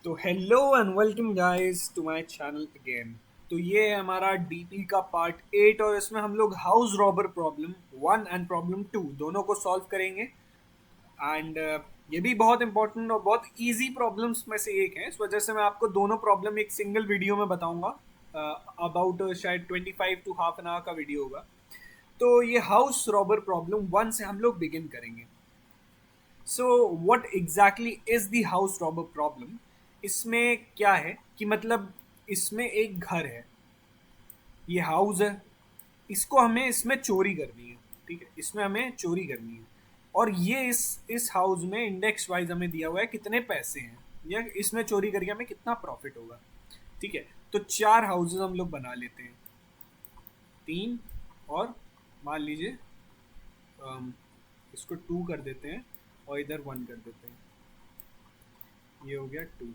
तो hello and welcome guys to my channel again. तो ये है हमारा डीपी का पार्ट 8 और इसमें हम लोग house robber problem 1 and problem 2 दोनों को सॉल्व करेंगे। एंड ये भी बहुत इंपॉर्टेंट और बहुत इजी प्रॉब्लम्स में से एक है। इस वजह से मैं आपको दोनों प्रॉब्लम एक सिंगल वीडियो में बताऊंगा। अबाउट शायद 25 to हाफ एन आवर का वीडियो होगा। तो ये हाउस रॉबर प्रॉब्लम 1 से हम लोग बिगिन करेंगे। So what exactly is the house robber problem. इसमें क्या है कि मतलब इसमें एक घर है, ये हाउस है, इसको हमें इसमें चोरी करनी है। ठीक है, इसमें हमें चोरी करनी है। और ये इस हाउस में इंडेक्स वाइज हमें दिया हुआ है कितने पैसे हैं या इसमें चोरी करके हमें कितना प्रॉफिट होगा। ठीक है, तो 4 हाउसेज हम लोग बना लेते हैं, 3 और मान लीजिए इसको 2 कर देते हैं और इधर 1 कर देते हैं। ये हो गया 2,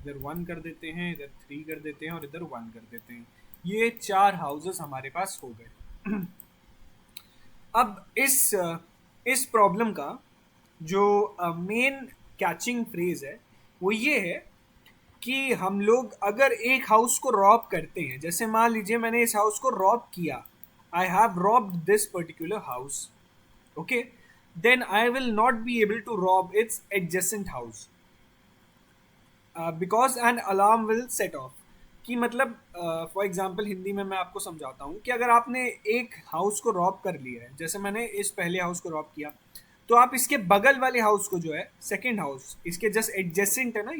इधर 1 कर देते हैं, इधर 3 कर देते हैं और इधर 1 कर देते हैं। ये 4 हाउसेस हमारे पास हो गए। अब इस प्रॉब्लम का जो मेन कैचिंग फ्रेज है वो ये है कि हम लोग अगर एक हाउस को रॉब करते हैं, जैसे मान लीजिए मैंने इस हाउस को रॉब किया, I have robbed this particular house, okay, then I will not be able to rob its adjacent house because an alarm will set off. कि मतलब फॉर एग्जाम्पल हिंदी में मैं आपको समझाता हूँ कि अगर आपने एक हाउस को रॉब कर लिया है, जैसे मैंने इस पहले हाउस को रॉब किया, तो आप इसके बगल वाले हाउस को जो है सेकेंड हाउस, इसके जस्ट एडजेसेंट है ना,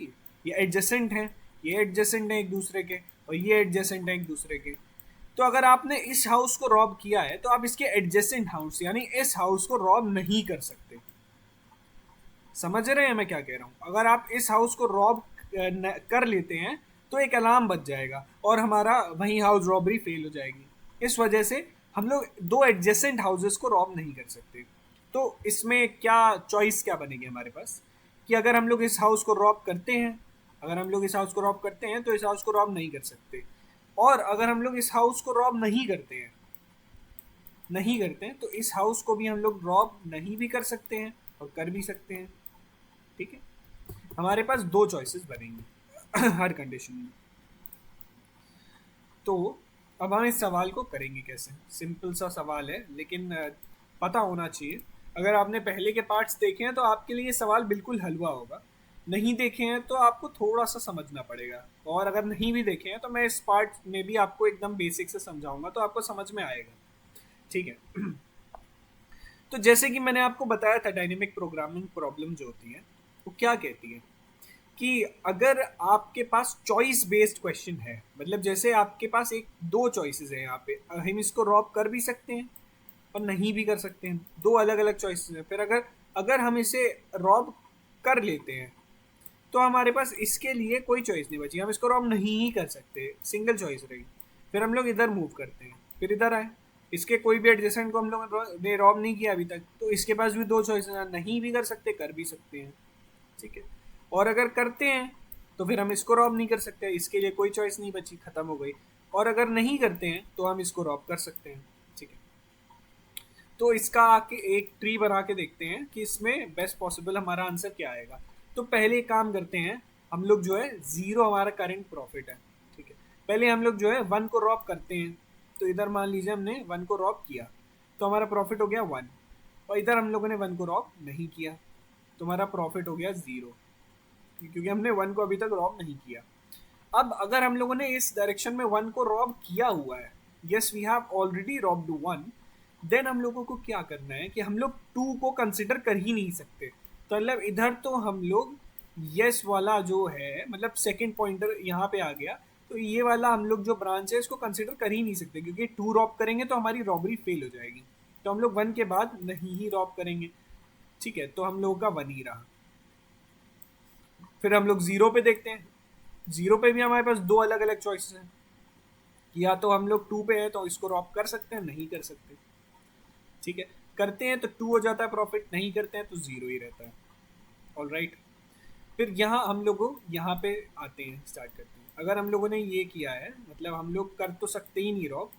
ये एडजेसेंट है, ये एडजेसेंट है एक दूसरे के और ये एडजेसेंट है एक दूसरे के। तो अगर आपने इस हाउस को रॉब किया है तो आप इसके एडजेसेंट हाउस यानी इस हाउस को रॉब नहीं कर सकते। समझ रहे हैं मैं क्या कह रहा हूँ? अगर आप इस हाउस को रॉब कर लेते हैं तो एक अलार्म बज जाएगा और हमारा वही हाउस रॉबरी फेल हो जाएगी। इस वजह से हम लोग दो एडजेसेंट हाउसेस को रॉब नहीं कर सकते। तो इसमें क्या चॉइस क्या बनेगी हमारे पास कि अगर हम लोग इस हाउस को रॉब करते हैं, अगर हम लोग इस हाउस को रॉब करते हैं तो इस हाउस को रॉब नहीं कर सकते, और अगर हम लोग इस हाउस को रॉब नहीं करते हैं तो इस हाउस को भी हम लोग रॉब नहीं भी कर सकते हैं और कर भी सकते हैं। ठीक है, हमारे पास दो चॉइसेस बनेंगी हर कंडीशन में। तो अब हम इस सवाल को करेंगे कैसे। सिंपल सा सवाल है लेकिन पता होना चाहिए। अगर आपने पहले के पार्ट्स देखे हैं तो आपके लिए ये सवाल बिल्कुल हलवा होगा, नहीं देखे हैं तो आपको थोड़ा सा समझना पड़ेगा, और अगर नहीं भी देखे हैं तो मैं इस पार्ट में भी आपको एकदम बेसिक से समझाऊंगा तो आपको समझ में आएगा। ठीक है। तो जैसे कि मैंने आपको बताया था, डायनेमिक प्रोग्रामिंग प्रॉब्लम जो होती है वो क्या कहती है कि अगर आपके पास चॉइस बेस्ड क्वेश्चन है, मतलब जैसे आपके पास एक दो चॉइसेस है, यहाँ पे हम इसको रॉब कर भी सकते हैं और नहीं भी कर सकते हैं, दो अलग अलग चॉइसेस हैं। फिर अगर अगर हम इसे रॉब कर लेते हैं तो हमारे पास इसके लिए कोई चॉइस नहीं बची, हम इसको रॉब नहीं ही कर सकते, सिंगल चॉइस रही। फिर हम लोग इधर मूव करते हैं, फिर इधर आए, इसके कोई भी एडजेसेंट को हम लोग ने रॉब नहीं किया अभी तक, तो इसके पास भी दो चॉइसेस हैं, नहीं भी कर सकते कर भी सकते हैं। ठीक है, और अगर करते हैं तो फिर हम इसको रॉब नहीं कर सकते, इसके लिए कोई चॉइस नहीं बची, खत्म हो गई। और अगर नहीं करते हैं तो हम इसको रॉब कर सकते हैं। ठीक है, तो इसका आके एक ट्री बना के देखते हैं कि इसमें बेस्ट पॉसिबल हमारा आंसर क्या आएगा। तो पहले एक काम करते हैं, हम लोग जो है जीरो हमारा करंट प्रॉफिट है। ठीक है, पहले हम लोग जो है 1 को रॉब करते हैं। तो इधर मान लीजिए हमने 1 को रॉब किया तो हमारा प्रॉफिट हो गया 1, और इधर हम लोगों ने 1 को रॉब नहीं किया तो हमारा प्रॉफिट हो गया 0, क्योंकि हमने 1 को अभी तक रॉब नहीं किया। अब अगर हम लोगों ने इस डायरेक्शन में 1 को रॉब किया हुआ है, yes we have already robbed 1, then हम लोगों को क्या करना है कि हम लोग 2 को कंसिडर कर ही नहीं सकते। तो मतलब इधर तो हम लोग यस वाला जो है, मतलब सेकंड पॉइंटर यहाँ पे आ गया, तो ये वाला हम लोग जो ब्रांच है इसको कंसिडर कर ही नहीं सकते, क्योंकि 2 रॉब करेंगे तो हमारी रॉबरी फेल हो जाएगी। तो हम लोग 1 के बाद नहीं ही रॉब करेंगे। ठीक है, तो हम लोगों का 1 ही रहा। फिर हम लोग 0 पे देखते हैं, 0 पे भी हमारे पास दो अलग अलग चॉइसेस हैं, या तो हम लोग 2 पे है तो इसको रॉब कर सकते हैं, नहीं कर सकते। ठीक है, करते हैं तो 2 हो जाता है प्रॉफिट, नहीं करते हैं तो 0 ही रहता है। ऑल राइट, फिर यहाँ हम लोग यहाँ पे आते हैं, स्टार्ट करते हैं। अगर हम लोगों ने ये किया है, मतलब हम लोग कर तो सकते ही नहीं रॉब,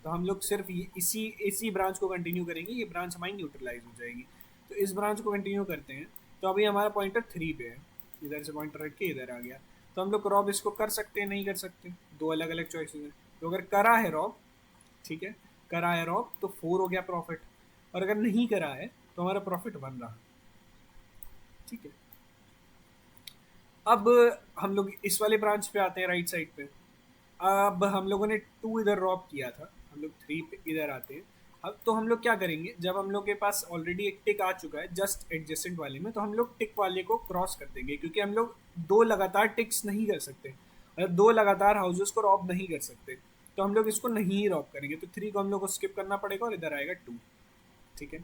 तो हम लोग सिर्फ इसी इसी ब्रांच को कंटिन्यू करेंगे, ये ब्रांच हमारी न्यूट्रलाइज हो जाएगी। तो इस ब्रांच को कंटिन्यू करते हैं, तो अभी हमारा पॉइंटर 3 पे है। इधर से पॉइंटर रख के इधर आ गया, तो हम लोग रॉब इसको कर सकते हैं नहीं कर सकते, दो अलग अलग चॉइसेस हैं। तो अगर करा है रॉब, ठीक है, करा है रॉब तो 4 हो गया प्रॉफिट, और अगर नहीं करा है तो हमारा प्रॉफिट 1 रहा, ठीक है। अब हम लोग इस वाले ब्रांच पे आते हैं, राइट साइड पे। अब हम लोगों ने 2 इधर रॉब किया था, हम लोग 3 पे इधर आते हैं। अब तो हम लोग क्या करेंगे, जब हम लोग के पास ऑलरेडी एक टिक आ चुका है जस्ट एडजेसेंट वाले में, तो हम लोग टिक वाले को क्रॉस कर देंगे, क्योंकि हम लोग दो लगातार टिक्स नहीं कर सकते, मतलब दो लगातार हाउसेस को रॉब नहीं कर सकते, तो हम लोग इसको नहीं रॉब करेंगे। तो 3 को हम लोग को स्किप करना पड़ेगा और इधर आएगा 2, ठीक है।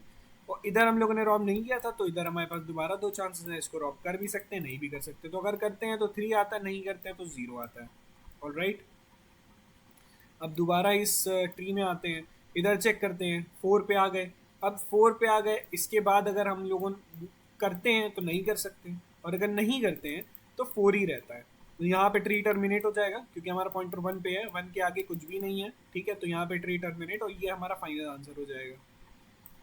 और इधर हम लोगों ने रॉब नहीं किया था, तो इधर हमारे पास दोबारा 2 चांसेस हैं, इसको रॉब कर भी सकते हैं नहीं भी कर सकते। तो अगर करते हैं तो 3 आता है, नहीं करते हैं तो 0 आता है। ऑलराइट, अब दोबारा इस ट्री में आते हैं, इधर चेक करते हैं, 4 पे आ गए। अब 4 पे आ गए, इसके बाद अगर हम लोगों करते हैं तो नहीं कर सकते, और अगर नहीं करते हैं तो 4 ही रहता है। तो यहाँ पे ट्री टर्मिनेट हो जाएगा, क्योंकि हमारा पॉइंटर 1 पे है, 1 के आगे कुछ भी नहीं है, ठीक है। तो यहाँ पे ट्री टर्मिनेट, और ये हमारा फाइनल आंसर हो जाएगा,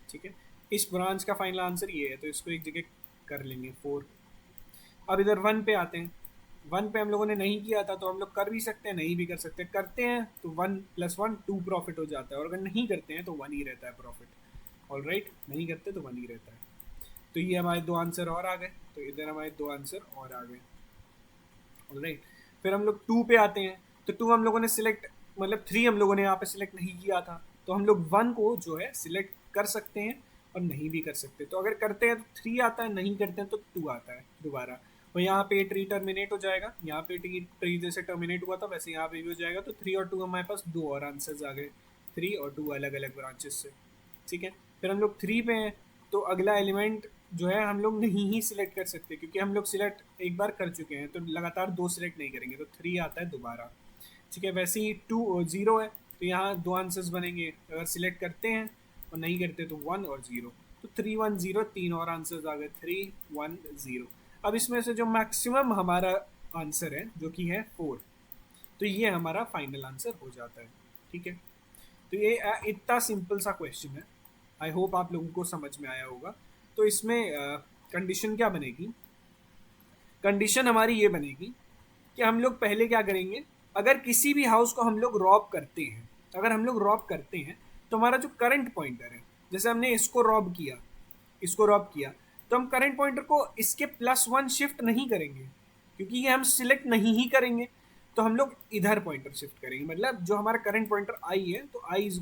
ठीक है। इस ब्रांच का फाइनल आंसर ये है, तो इसको एक जगह कर लेंगे 4। अब इधर 1 पे आते हैं, 1 पे हम लोगों ने नहीं किया था, तो हम लोग कर भी सकते हैं नहीं भी कर सकते। करते हैं तो 1 + 1 2 प्रॉफिट हो जाता है, और अगर नहीं करते हैं तो 1 ही रहता है प्रॉफिट। ऑलराइट, नहीं करते तो 1 ही रहता है। तो ये हमारे 2 आंसर और आ गए, तो इधर हमारे 2 आंसर और आ गए। ऑलराइट, फिर हम लोग 2 पे आते हैं, तो 2 हम लोगों ने सिलेक्ट, मतलब 3 हम लोगों ने यहाँ पे सिलेक्ट नहीं किया था, तो हम लोग 1 को जो है सिलेक्ट कर सकते हैं और नहीं भी कर सकते। तो अगर करते हैं तो 3 आता है, नहीं करते हैं तो 2 आता है दोबारा। और यहाँ पे ट्री टर्मिनेट हो जाएगा, यहाँ पे ट्री जैसे टर्मिनेट हुआ था वैसे यहाँ पे भी हो जाएगा। तो 3 और 2 हमारे पास 2 और आंसर्स आ गए, 3 और 2 अलग अलग ब्रांचेस से, ठीक है। फिर हम लोग 3 पे हैं, तो अगला एलिमेंट जो है हम लोग नहीं ही सिलेक्ट कर सकते, क्योंकि हम लोग सिलेक्ट एक बार कर चुके हैं, तो लगातार 2 सिलेक्ट नहीं करेंगे, तो 3 आता है दोबारा, ठीक है। वैसे ही 2 0 है, तो यहाँ 2 आंसर्स बनेंगे, अगर सिलेक्ट करते हैं और नहीं करते तो 1 और 0। तो 3 1 0, 3 और आंसर्स आ गए, 3 1 0। अब इसमें से जो मैक्सिमम हमारा आंसर है जो कि है 4, तो ये हमारा फाइनल आंसर हो जाता है, ठीक है। तो ये इतना सिंपल सा क्वेश्चन है, आई होप आप लोगों को समझ में आया होगा। तो इसमें कंडीशन क्या बनेगी, कंडीशन हमारी ये बनेगी कि हम लोग पहले क्या करेंगे, अगर किसी भी हाउस को हम लोग रॉब करते हैं, अगर हम लोग रॉब करते हैं तो हमारा जो करंट पॉइंटर है, जैसे हमने इसको रॉब किया, इसको रॉब किया, तो हम करंट पॉइंटर को इसके +1 शिफ्ट नहीं करेंगे, क्योंकि ये हम सिलेक्ट नहीं ही करेंगे। तो हम लोग इधर पॉइंटर शिफ्ट करेंगे, मतलब जो हमारा करंट पॉइंटर आई है, तो i =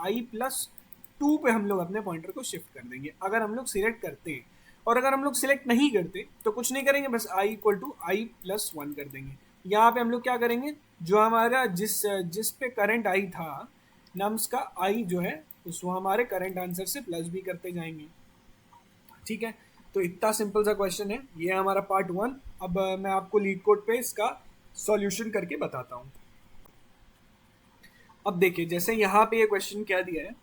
i+2 पे हम लोग अपने पॉइंटर को शिफ्ट कर देंगे, अगर हम लोग सिलेक्ट करते हैं। और अगर हम लोग सिलेक्ट नहीं करते तो कुछ नहीं करेंगे, बस i = i+1 कर देंगे। यहाँ पे हम लोग क्या करेंगे, जो हमारा जिस पे करंट आई था, नम्स का आई जो है उसको हमारे करंट आंसर से प्लस भी करते जाएंगे, ठीक है। तो इतना सिंपल सा क्वेश्चन है, ये है हमारा पार्ट 1। अब मैं आपको लीड कोड पे इसका सॉल्यूशन करके बताता हूँ। अब देखिए, जैसे यहाँ पे ये क्वेश्चन क्या दिया है,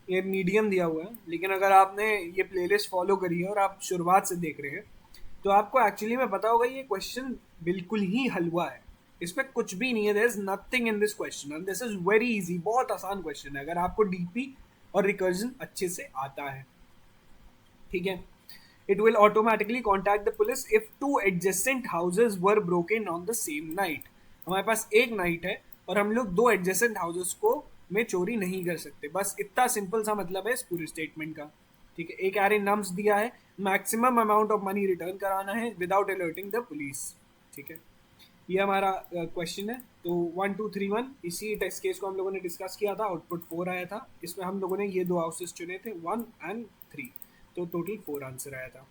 ये मीडियम दिया हुआ है, लेकिन अगर आपने ये प्लेलिस्ट फॉलो करी है और आप शुरुआत से देख रहे हैं तो आपको एक्चुअली में पता होगा ये क्वेश्चन बिल्कुल ही हलवा है, इसमें कुछ भी नहीं है, there is nothing in this question and this is very easy, बहुत आसान क्वेश्चन है अगर आपको डीपी और रिकर्जन अच्छे से आता है, ठीक है। It will automatically contact the police if 2 adjacent houses were broken on the same night. हमारे पास एक नाइट है और हम लोग 2 एडजेसेंट हाउसेस को में चोरी नहीं कर सकते, बस इतना सिंपल सा मतलब है इस पूरे स्टेटमेंट का, ठीक है। एक एरे नम्स दिया है, maximum amount of money return कराना है विदाउट अलर्टिंग द पुलिस, ठीक है। ये हमारा क्वेश्चन है। तो 1 2 3 1 इसी टेस्ट केस को हम लोगों ने डिस्कस किया था, आउटपुट 4 आया था, इसमें हम लोगों ने ये 2 हाउसेस चुने थे 1 और 3, तो टोटल 4 आंसर आया था।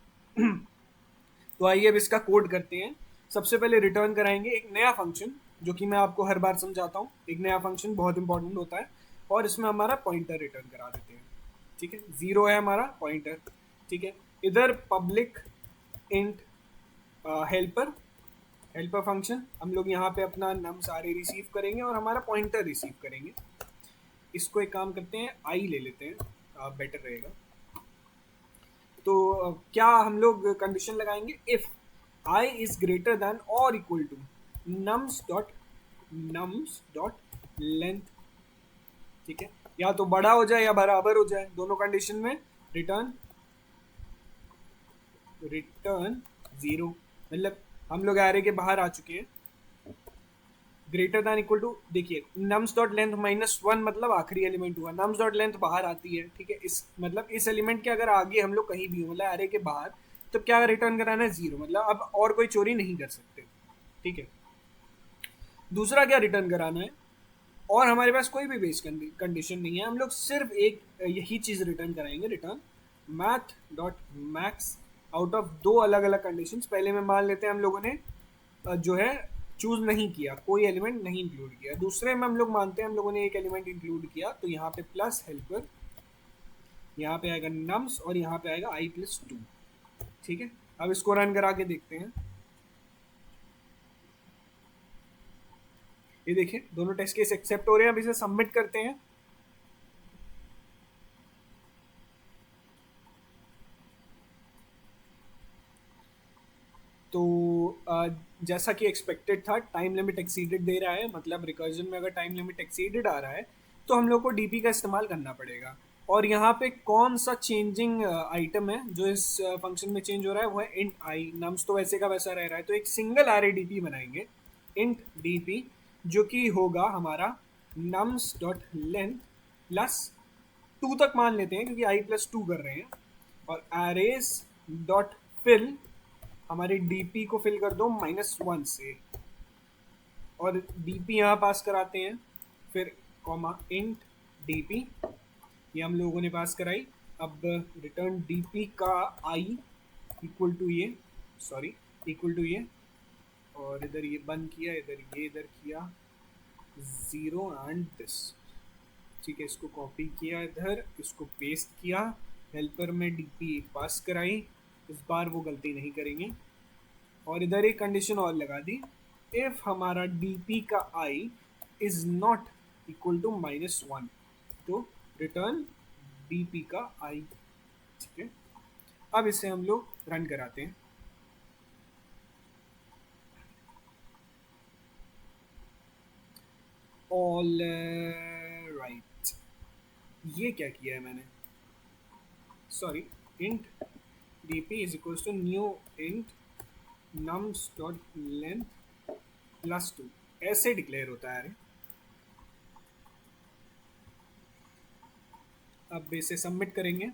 तो आइए अब इसका कोड करते हैं। सबसे पहले रिटर्न कराएंगे एक नया फंक्शन, जो कि मैं आपको हर बार समझाता हूँ, एक नया फंक्शन बहुत इंपॉर्टेंट होता है, और इसमें हमारा पॉइंटर रिटर्न करा देते हैं, ठीक है। 0 है हमारा पॉइंटर, ठीक है। इधर पब्लिक इंट हेल्पर फंक्शन, हम लोग यहाँ पे अपना नम सारे रिसीव करेंगे और हमारा पॉइंटर रिसीव करेंगे। इसको एक काम करते हैं, आई ले लेते हैं, बेटर रहेगा। तो क्या हम लोग कंडीशन लगाएंगे, if i is greater than और equal to nums dot length, ठीक है। या तो बड़ा हो जाए या बराबर हो जाए, दोनों कंडीशन में रिटर्न 0, मतलब हम लोग एरे के बाहर आ चुके हैं। ग्रेटर दैन इक्वल टू, देखिए नम्स डॉट लेंथ -1 मतलब आखिरी एलिमेंट हुआ, नम्स डॉट लेंथ बाहर आती है, ठीक है। इस मतलब इस एलिमेंट के अगर आगे हम लोग कहीं भी हो, मतलब एरे के बाहर, तो क्या रिटर्न कराना है? 0, मतलब अब और कोई चोरी नहीं कर सकते, ठीक है। दूसरा क्या रिटर्न कराना है, और हमारे पास कोई भी बेस कंडीशन नहीं है, हम लोग सिर्फ एक यही चीज़ रिटर्न कराएंगे, return math dot max out of दो अलग अलग कंडीशंस। पहले में मान लेते हैं हम लोगों ने जो है चूज नहीं किया, कोई एलिमेंट नहीं इंक्लूड किया। दूसरे में हम लोग मानते हैं हम लोगों ने एक एलिमेंट इंक्लूड किया, तो यहाँ पे प्लस हेल्पर, यहाँ पे आएगा नम्स और यहाँ पे आएगा i+2, ठीक है। अब इसको रन करा के देखते हैं। ये देखिए दोनों टेस्ट केस एक्सेप्ट हो रहे हैं। अब इसे सबमिट करते हैं। तो जैसा कि एक्सपेक्टेड था, टाइम लिमिट एक्सीडेड दे रहा है, मतलब रिकर्जन में अगर टाइम लिमिट एक्सीडेड आ रहा है तो हम लोग को डीपी का इस्तेमाल करना पड़ेगा। और यहाँ पे कौन सा चेंजिंग आइटम है जो इस फंक्शन में चेंज हो रहा है, वो है इंट आई। नम्स तो वैसे का वैसा रह रहा है, तो एक सिंगल एरे डीपी बनाएंगे, इंट डीपी, जो कि होगा हमारा नम्स डॉट लेंथ प्लस 2 तक मान लेते हैं क्योंकि i+2 कर रहे हैं, और एरेज डॉट फिल, हमारी डीपी को फिल कर दो -1 से, और डीपी यहाँ पास कराते हैं, फिर कॉमा इंट डीपी, ये हम लोगों ने पास कराई। अब रिटर्न डीपी का आई इक्वल टू ये, सॉरी इक्वल टू ये, और इधर ये बंद किया, इधर ये इधर किया 0 एंड दिस, ठीक है। इसको कॉपी किया, इधर इसको पेस्ट किया, हेल्पर में डीपी पास कराई, इस बार वो गलती नहीं करेंगे। और इधर एक कंडीशन और लगा दी, इफ हमारा डीपी का I is not equal to -1, तो रिटर्न डीपी का आई, ठीक है। अब इसे हम लोग रन कराते हैं। ऑल राइट, ये क्या किया है मैंने, sorry, int DP is equal to new int nums dot length +2, ऐसे डिक्लेयर होता है। अब इसे सबमिट करेंगे।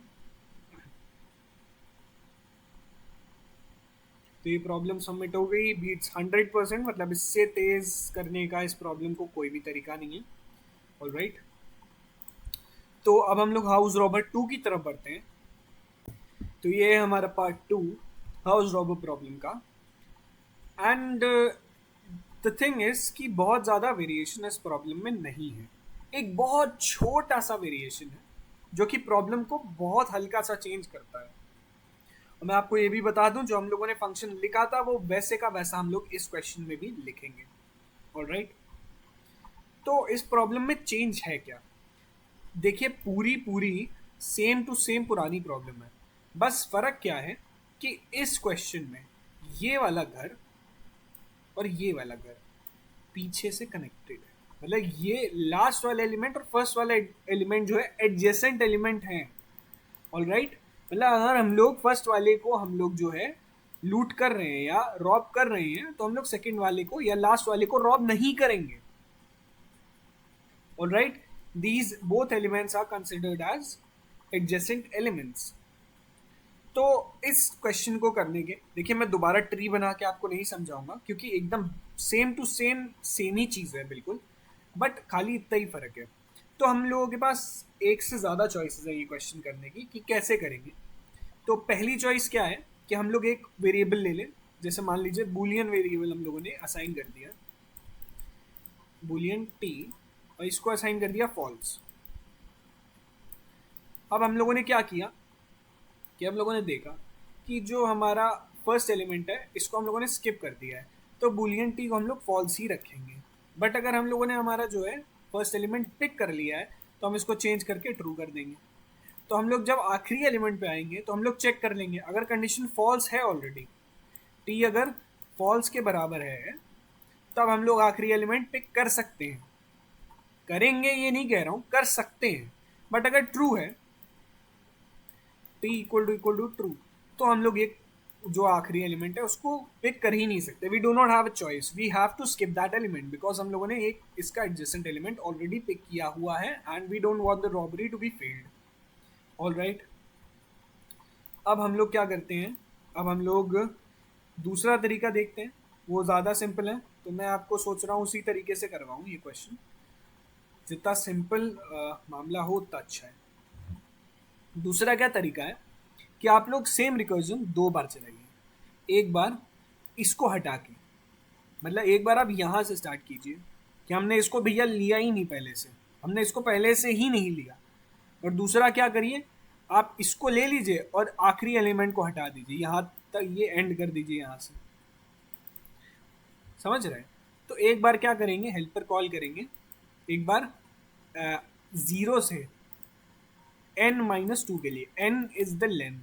तो ये प्रॉब्लम सबमिट हो गई, बीट्स 100%, मतलब इससे तेज करने का इस प्रॉब्लम को कोई भी तरीका नहीं है। ऑल राइट, तो अब हम लोग हाउस रॉबर 2 की तरफ बढ़ते हैं। तो ये है हमारा पार्ट 2 हाउस रॉबर प्रॉब्लम का। एंड द थिंग इज कि बहुत ज़्यादा वेरिएशन इस प्रॉब्लम में नहीं है, एक बहुत छोटा सा वेरिएशन है जो कि प्रॉब्लम को बहुत हल्का सा चेंज करता है। और मैं आपको ये भी बता दूं, जो हम लोगों ने फंक्शन लिखा था वो वैसे का वैसा हम लोग इस क्वेश्चन में भी लिखेंगे। ऑलराइट, तो इस प्रॉब्लम में चेंज है क्या? देखिए पूरी पूरी सेम टू सेम पुरानी प्रॉब्लम है, बस फर्क क्या है कि इस क्वेश्चन में ये वाला घर और ये वाला घर पीछे से कनेक्टेड है, मतलब ये लास्ट वाला एलिमेंट और फर्स्ट वाला एलिमेंट जो है एडजेसेंट एलिमेंट हैं। ऑलराइट, मतलब अगर हम लोग फर्स्ट वाले को हम लोग जो है लूट कर रहे हैं या रॉब कर रहे हैं, तो हम लोग सेकंड वाले को या लास्ट वाले को रॉब नहीं करेंगे। Alright, these both elements are considered as adjacent elements. तो इस क्वेश्चन को करने के, देखिए मैं दोबारा ट्री बना के आपको नहीं समझाऊंगा क्योंकि एकदम सेम टू सेम ही चीज़ है बिल्कुल, बट खाली इतना ही फर्क है। तो हम लोगों के पास एक से ज़्यादा चॉइसेस है ये क्वेश्चन करने की कि कैसे करेंगे। तो पहली चॉइस क्या है कि हम लोग एक वेरिएबल ले लें, जैसे मान लीजिए बूलियन वेरिएबल हम लोगों ने असाइन कर दिया, बूलियन टी, और इसको असाइन कर दिया फॉल्स। अब हम लोगों ने क्या किया कि हम लोगों ने देखा कि जो हमारा फर्स्ट एलिमेंट है इसको हम लोगों ने स्किप कर दिया है, तो बूलियन टी को हम लोग फॉल्स ही रखेंगे। बट अगर हम लोगों ने हमारा जो है फर्स्ट एलिमेंट पिक कर लिया है तो हम इसको चेंज करके ट्रू कर देंगे। तो हम लोग जब आखिरी एलिमेंट पे आएंगे तो हम लोग चेक कर लेंगे, अगर कंडीशन फॉल्स है ऑलरेडी, टी अगर फॉल्स के बराबर है, तब हम लोग आखिरी एलिमेंट पिक कर सकते हैं। करेंगे ये नहीं कह रहा हूँ, कर सकते हैं, बट अगर ट्रू है, टी इक्वल टू ट्रू, तो हम लोग ये जो आखिरी एलिमेंट है उसको पिक कर ही नहीं सकते. We do not have a choice, we have to skip that element because हम लोगों ने एक इसका एडजेसेंट एलिमेंट ऑलरेडी पिक किया हुआ है and we don't want the robbery to be failed. All right, अब हम लोग क्या करते हैं, अब हम लोग दूसरा तरीका देखते हैं. वो ज़्यादा सिंपल है, तो मैं आपको सोच रहा हूँ उसी तरीके से करवाऊँ ये क्वेश्चन. जितना सिंपल मामला हो उतना अच्छा है. दूसरा क्या तरीका है कि आप लोग सेम रिकर्जन दो बार चलाइए. एक बार इसको हटा के, मतलब एक बार आप यहाँ से स्टार्ट कीजिए कि हमने इसको भैया लिया ही नहीं पहले से, हमने इसको पहले से ही नहीं लिया. और दूसरा क्या करिए, आप इसको ले लीजिए और आखिरी एलिमेंट को हटा दीजिए, यहाँ तक ये एंड कर दीजिए यहाँ से. समझ रहे हैं? तो एक बार क्या करेंगे, हेल्पर कॉल करेंगे. एक बार ज़ीरो से n-2 के लिए, n इज द लेंथ,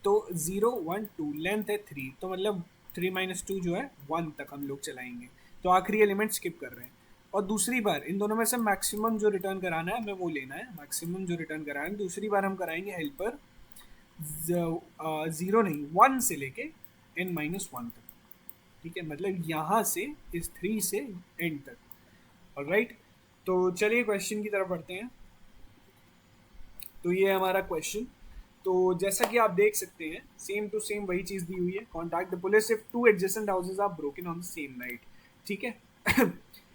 तो 0 1 2 लेंथ है 3, तो मतलब 3 - 2 जो है 1 तक हम लोग चलाएंगे. तो आखिरी एलिमेंट स्किप कर रहे हैं. और दूसरी बार इन दोनों में से मैक्सिमम जो रिटर्न कराना है हमें वो लेना है, मैक्सिमम जो रिटर्न कराना है. दूसरी बार हम कराएंगे हेल्पर 0 नहीं 1 से लेके n-1 तक. ठीक है, मतलब यहाँ से इस 3 से एंड तक. ऑलराइट, तो चलिए क्वेश्चन की तरफ बढ़ते हैं. तो ये है हमारा क्वेश्चन. तो जैसा कि आप देख सकते हैं सेम टू सेम वही चीज़ दी हुई है. Contact the police if two adjacent houses are broken on the same night. ठीक है.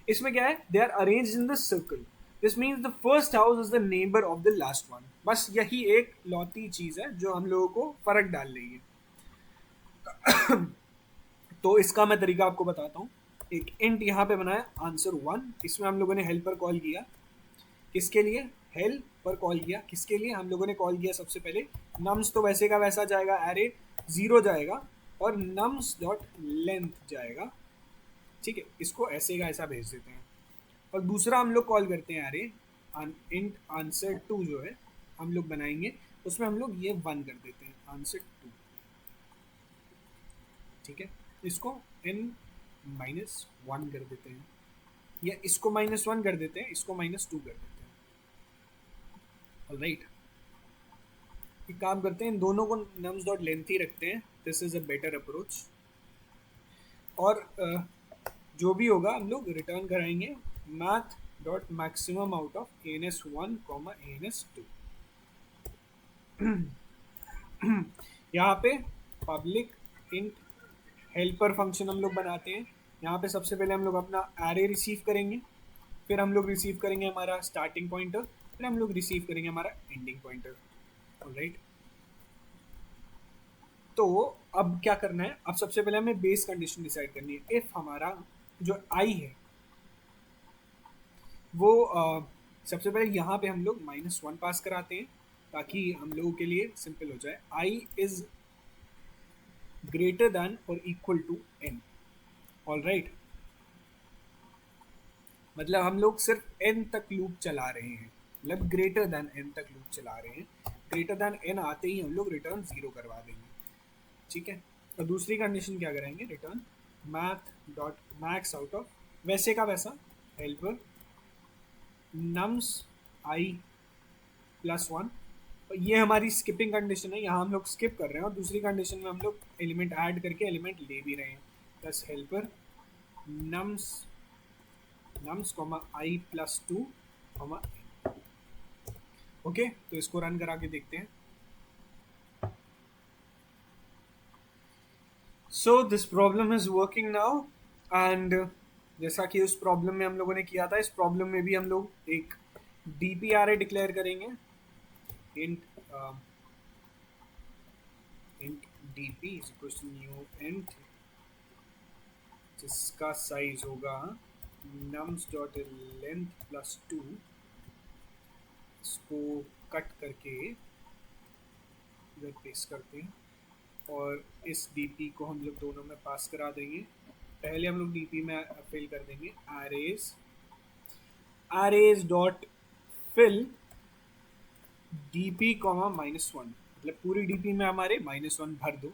इसमें क्या है, they are arranged in the circle. This means the first house is the neighbour of the last one. बस यही एक लौती चीज़ है जो हम लोगों को फर्क डाल रही है. तो इसका मैं तरीका आपको बताता हूँ. एक इंट यहाँ पे बनाया आंसर 1, इसमें हम लोगों ने हेल्प पर कॉल किया. किसके लिए, हेल्प पर कॉल किया. किसके लिए, हम लोगों ने कॉल किया सबसे पहले नम्स, तो वैसे का वैसा जाएगा, एरे 0 जाएगा और नम्स डॉट लेंथ जाएगा. ठीक है, इसको ऐसे का ऐसा भेज देते हैं. और दूसरा हम लोग कॉल करते हैं एरे इंट आंसर 2 जो है हम लोग बनाएंगे, उसमें हम लोग ये 1 कर देते हैं आंसर 2. ठीक है, इसको n-1 कर देते हैं, या इसको -1 कर देते हैं, इसको -2 कर देते हैं. ऑलराइट, एक काम करते हैं, इन दोनों को नम्स डॉट लेंथ ही रखते हैं. This is a better approach. और जो भी होगा हम लोग रिटर्न कराएंगे math dot maximum out of ans1 ans2. यहाँ पे पब्लिक इंट हेल्पर फंक्शन हम लोग बनाते हैं. यहाँ पे सबसे पहले हम लोग अपना एरे रिसीव करेंगे, फिर हम लोग रिसीव करेंगे हमारा स्टार्टिंग पॉइंटर, फिर हम लोग रिसीव करेंगे हमारा एंडिंग पॉइंटर. ऑलराइट, तो अब क्या करना है, अब सबसे पहले हमें बेस कंडीशन डिसाइड करनी है. इफ हमारा जो आई है वो सबसे पहले यहाँ पे हम लोग -1 पास कराते हैं ताकि हम लोगों के लिए सिंपल हो जाए. आई इज ग्रेटर दैन और equal to n. All right, मतलब हम लोग सिर्फ n तक लूप चला रहे हैं, मतलब ग्रेटर दैन n तक लूप चला रहे हैं. ग्रेटर दैन n आते ही हम लोग रिटर्न 0 करवा देंगे. ठीक है, और दूसरी कंडीशन क्या कराएंगे, return math dot max out of वैसे का वैसा हेल्पर नम्स आई +1. ये हमारी स्किपिंग कंडीशन है, यहाँ हम लोग स्किप कर रहे हैं, और दूसरी कंडीशन में हम लोग एलिमेंट ऐड करके एलिमेंट ले भी रहे हैं. प्लस हेल्पर नम्स आई +2 ओके. तो इसको रन करा के देखते हैं. So this problem is working now. And जैसा कि उस प्रॉब्लम में हम लोगों ने किया था, इस प्रॉब्लम में भी हम लोग एक डीपी आर डिक्लेयर करेंगे. int dp is equal to new int जिसका साइज होगा nums डॉट लेंथ +2. इसको कट करके इधर पेस्ट करते हैं और इस dp को हम लोग दोनों में पास करा देंगे. पहले हम लोग dp में फिल कर देंगे arrays डॉट फिल dp -1, मतलब पूरी dp में हमारे -1 भर दो.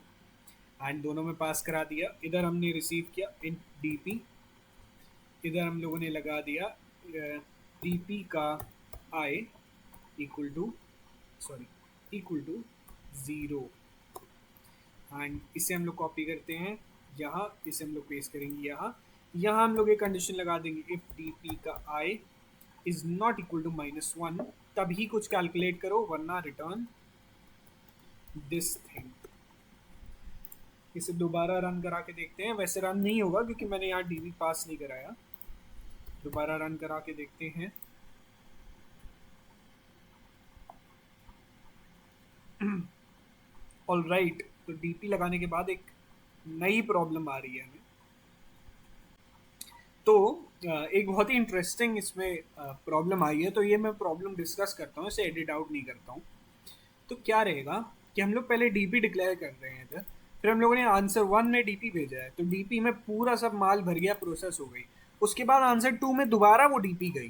एंड दोनों में पास करा दिया. इधर हमने रिसीव किया इन dp, इधर हम लोगों ने लगा दिया dp का i इक्वल टू 0. एंड इसे हम लोग कॉपी करते हैं यहाँ, इसे हम लोग पेस्ट करेंगे यहाँ। यहाँ हम लोग एक कंडीशन लगा देंगे, इफ डी पी का I is not equal to -1 तभी कुछ कैलकुलेट करो, वरना रिटर्न दिस थिंग। इसे दोबारा रन करा के देखते हैं। वैसे रन नहीं होगा क्योंकि मैंने यहाँ डीबी पास नहीं कराया। दोबारा रन करा के देखते हैं। ऑलराइट, तो डीपी लगाने के बाद एक नई प्रॉब्लम आ रही है हमें। तो एक बहुत ही इंटरेस्टिंग इसमें प्रॉब्लम आई है, तो ये मैं प्रॉब्लम डिस्कस करता हूँ, इसे एडिट आउट नहीं करता हूँ। तो क्या रहेगा कि हम लोग पहले डीपी डिक्लेयर कर रहे हैं इधर, फिर हम लोगों ने आंसर 1 में डीपी भेजा है, तो डीपी में पूरा सब माल भर गया, प्रोसेस हो गई। उसके बाद आंसर 2 में दोबारा वो डीपी गई,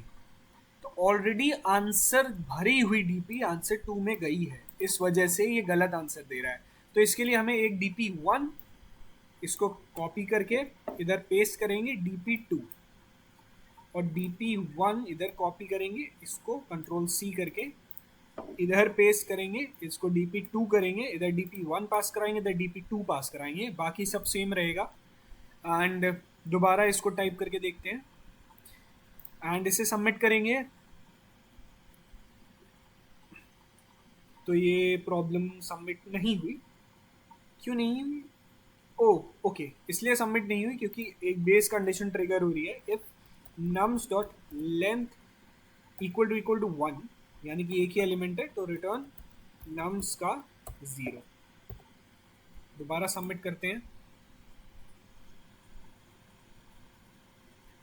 तो ऑलरेडी आंसर भरी हुई डीपी आंसर 2 में गई है, इस वजह से ये गलत आंसर दे रहा है। तो इसके लिए हमें एक डीपी 1 इसको कॉपी करके इधर पेस्ट करेंगे dp2, और dp1 इधर कॉपी करेंगे, इसको कंट्रोल C करके इधर पेस्ट करेंगे, इसको dp2 करेंगे, इधर dp1 पास कराएंगे, इधर dp2 पास कराएंगे, बाकी सब सेम रहेगा। एंड दोबारा इसको टाइप करके देखते हैं एंड इसे सबमिट करेंगे। तो ये प्रॉब्लम सबमिट नहीं हुई। क्यों नहीं हुई? ओ ओके, इसलिए सबमिट नहीं हुई क्योंकि एक बेस कंडीशन ट्रिगर हो रही है, if nums dot length equal to 1, यानी कि एक ही एलिमेंट है, तो रिटर्न nums का 0। दोबारा सबमिट करते हैं।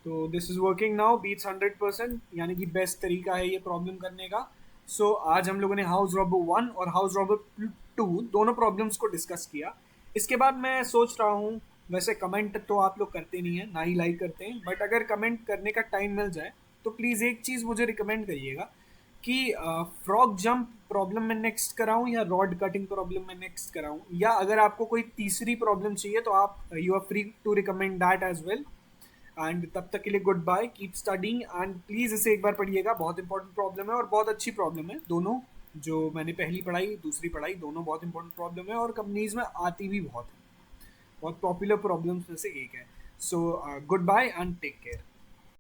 तो this is working now, beats 100%, यानी कि बेस्ट तरीका है ये प्रॉब्लम करने का। सो आज हम लोगों ने हाउस रॉबर 1 और हाउस रॉबर 2 दोनों प्रॉब्लम्स को डिस्कस किया। इसके बाद मैं सोच रहा हूँ, वैसे कमेंट तो आप लोग करते नहीं हैं, ना ही लाइक करते हैं, बट अगर कमेंट करने का टाइम मिल जाए तो प्लीज़ एक चीज़ मुझे रिकमेंड करिएगा कि फ्रॉग जंप प्रॉब्लम में नेक्स्ट कराऊं या रॉड कटिंग प्रॉब्लम में नेक्स्ट कराऊं, या अगर आपको कोई तीसरी प्रॉब्लम चाहिए तो आप you are free to recommend that as well. And तब तक के लिए good bye, keep studying, and please इसे एक बार पढ़िएगा, बहुत इंपॉर्टेंट प्रॉब्लम है और बहुत अच्छी प्रॉब्लम है। दोनों जो मैंने पहली पढ़ाई दूसरी पढ़ाई दोनों बहुत इंपॉर्टेंट प्रॉब्लम है और कंपनीज में आती भी बहुत है, बहुत पॉपुलर प्रॉब्लम्स में से एक है। So good bye and take care.